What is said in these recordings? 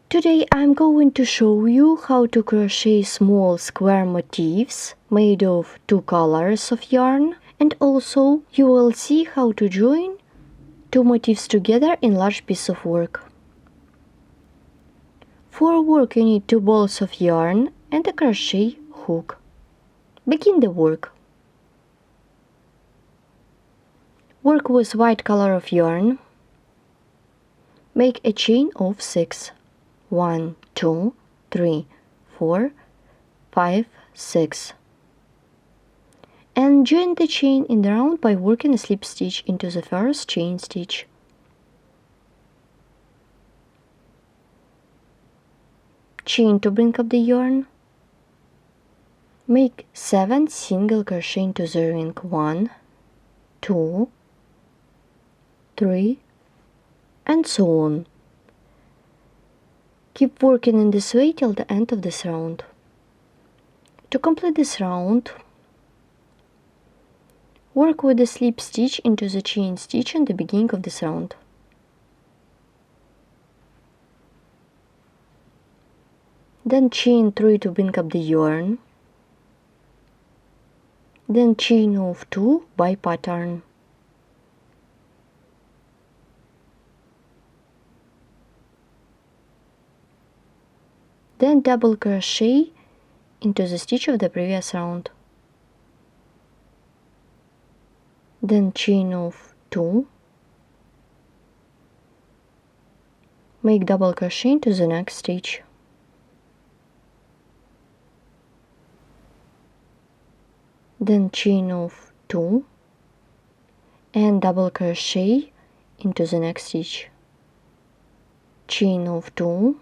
Today I'm going to show you how to crochet small square motifs made of 2 colors of yarn, and also you will see how to join 2 motifs together in large piece of work. For work you need 2 balls of yarn and a crochet hook. Begin the work. Work with white color of yarn. Make a chain of 6. 1, 2, 3, 4, 5, 6. And join the chain in the round by working a slip stitch into the first chain stitch. Chain to bring up the yarn. Make 7 single crochet into the ring. 1, 2, 3, and so on. Keep working in this way till the end of this round. To complete this round, work with a slip stitch into the chain stitch in the beginning of this round. Then chain 3 to bring up the yarn. Then chain of 2 by pattern. Then double crochet into the stitch of the previous round. Then chain of 2. Make double crochet into the next stitch. Then chain of 2 and double crochet into the next stitch. Chain of 2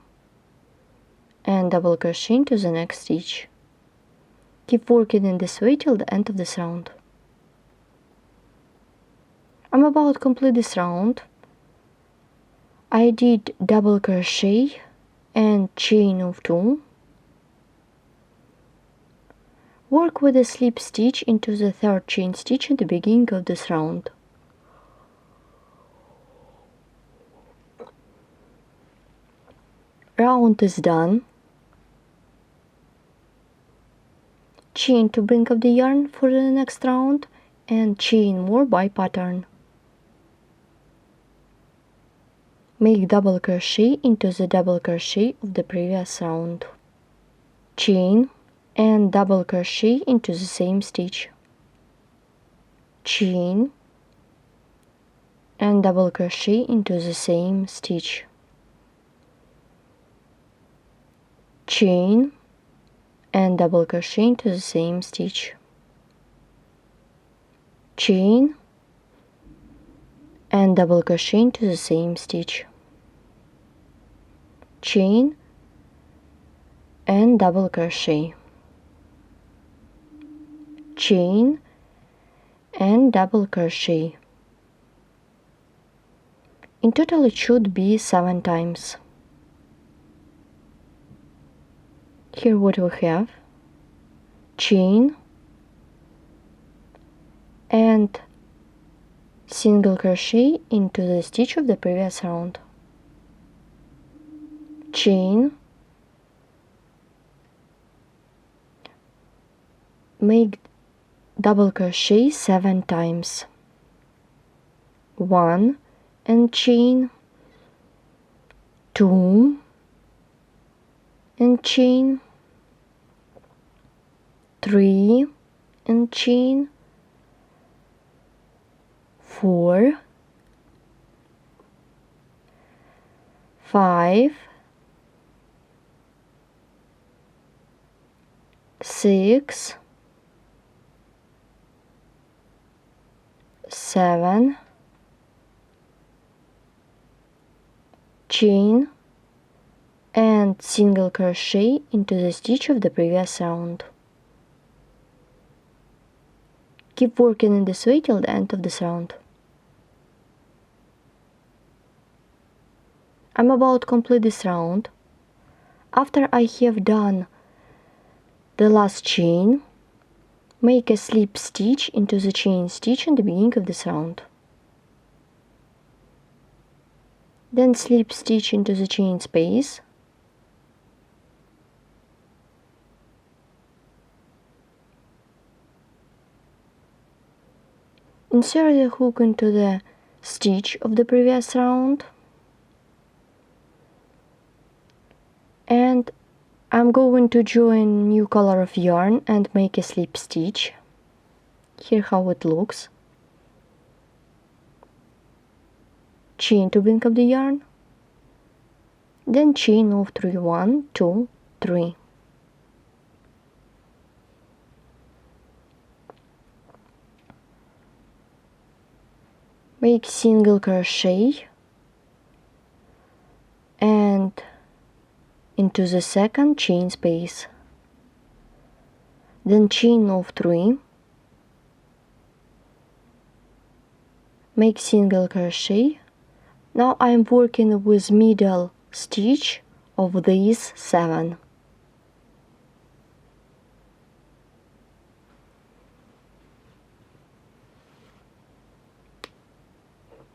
and double crochet into the next stitch. Keep working in this way till the end of this round. I'm about to complete this round. I did double crochet and chain of 2. Work with a slip stitch into the third chain stitch at the beginning of this round. Round is done. Chain to bring up the yarn for the next round and chain more by pattern. Make double crochet into the double crochet of the previous round. Chain and double crochet into the same stitch. Chain and double crochet into the same stitch. Chain and double crochet into the same stitch. Chain and double crochet into the same stitch. Chain and double crochet. Chain and double crochet. In total it should be 7 times. Here what we have: chain and single crochet into the stitch of the previous round. Chain, make double crochet 7 times. 1 and chain, 2 and chain, 3 and chain, 4, 5, 6, 7, chain and single crochet into the stitch of the previous round. Keep working in this way till the end of this round. I'm about to complete this round. After I have done the last chain, make a slip stitch into the chain stitch in the beginning of this round. Then slip stitch into the chain space insert the hook into the stitch of the previous round, and I'm going to join new color of yarn and make a slip stitch. Here how it looks. Chain to bring up the yarn, then chain of 3, 1, 2, 3. Make single crochet and into the second chain space, then chain of 3, make single crochet. Now I'm working with middle stitch of these 7.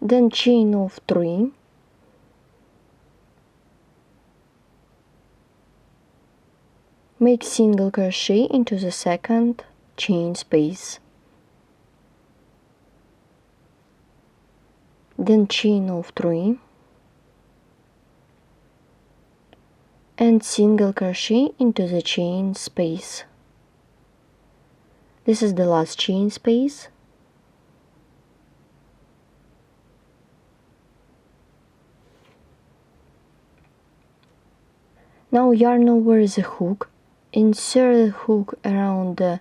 Then chain of 3, make single crochet into the second chain space, then chain of 3 and single crochet into the chain space. This is the last chain space. Now yarn over the hook, insert the hook around the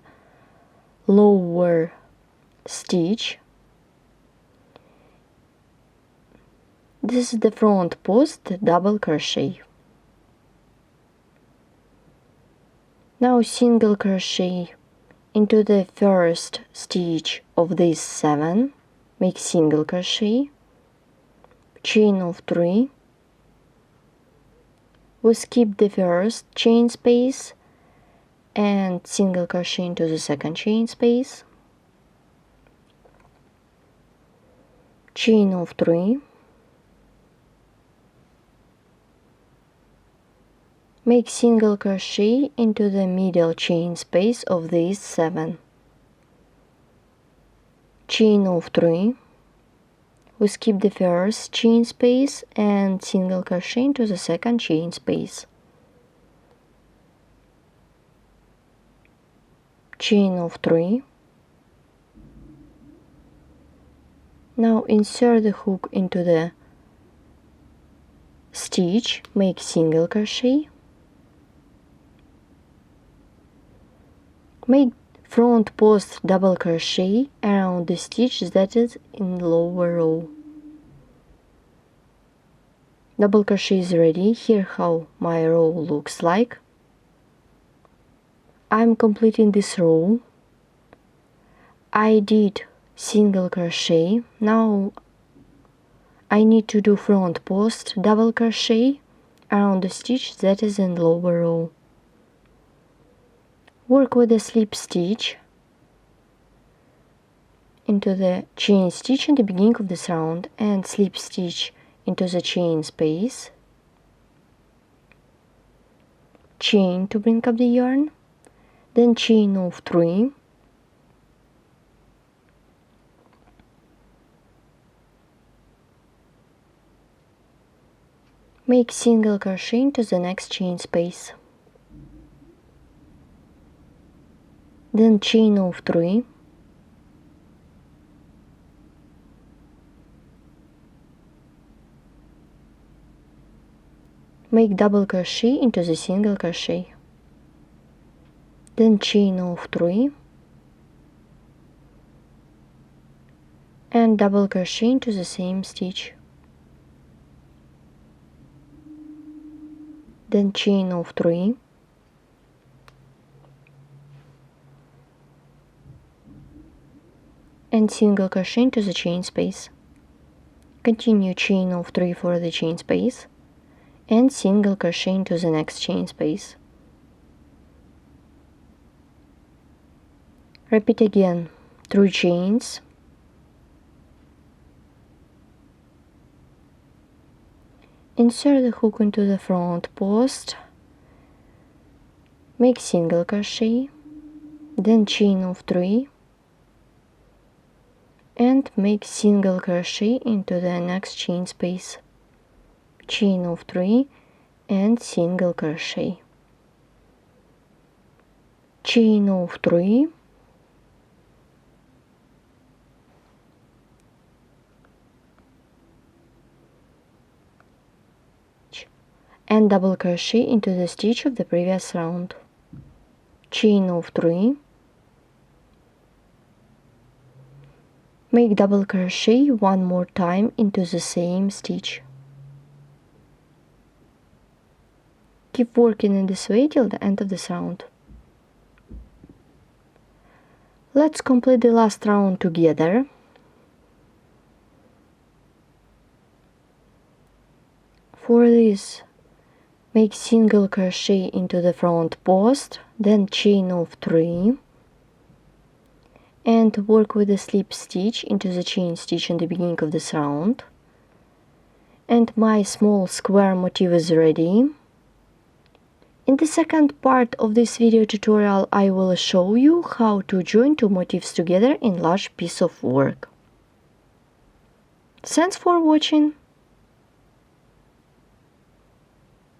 lower stitch. This is the front post, double crochet. Now single crochet into the first stitch of these 7, make single crochet, chain of 3, we skip the first chain space and single crochet into the second chain space, chain of 3, make single crochet into the middle chain space of these 7, chain of 3, we skip the first chain space and single crochet into the second chain space, chain of 3. Now insert the hook into the stitch, make single crochet, make front post double crochet around the stitch that is in lower row. Double crochet is ready. Here how my row looks like. I'm completing this row. I did single crochet. Now I need to do front post double crochet around the stitch that is in lower row. Work with a slip stitch into the chain stitch in the beginning of this round and slip stitch into the chain space, chain to bring up the yarn, then chain of 3, make single crochet into the next chain space, then chain of 3, make double crochet into the single crochet, then chain of 3 and double crochet into the same stitch, then chain of 3 and single crochet into the chain space. Continue chain of 3 for the chain space and single crochet into the next chain space. Repeat again 3 chains, insert the hook into the front post, make single crochet, then chain of 3 and make single crochet into the next chain space, chain of 3 and single crochet, chain of 3, and double crochet into the stitch of the previous round, chain of 3, make double crochet one more time into the same stitch. Keep working in this way till the end of this round. Let's complete the last round together. For this, make single crochet into the front post, then chain of 3, and work with the slip stitch into the chain stitch in the beginning of this round. And my small square motif is ready. In the second part of this video tutorial, I will show you how to join two motifs together in large piece of work. Thanks for watching!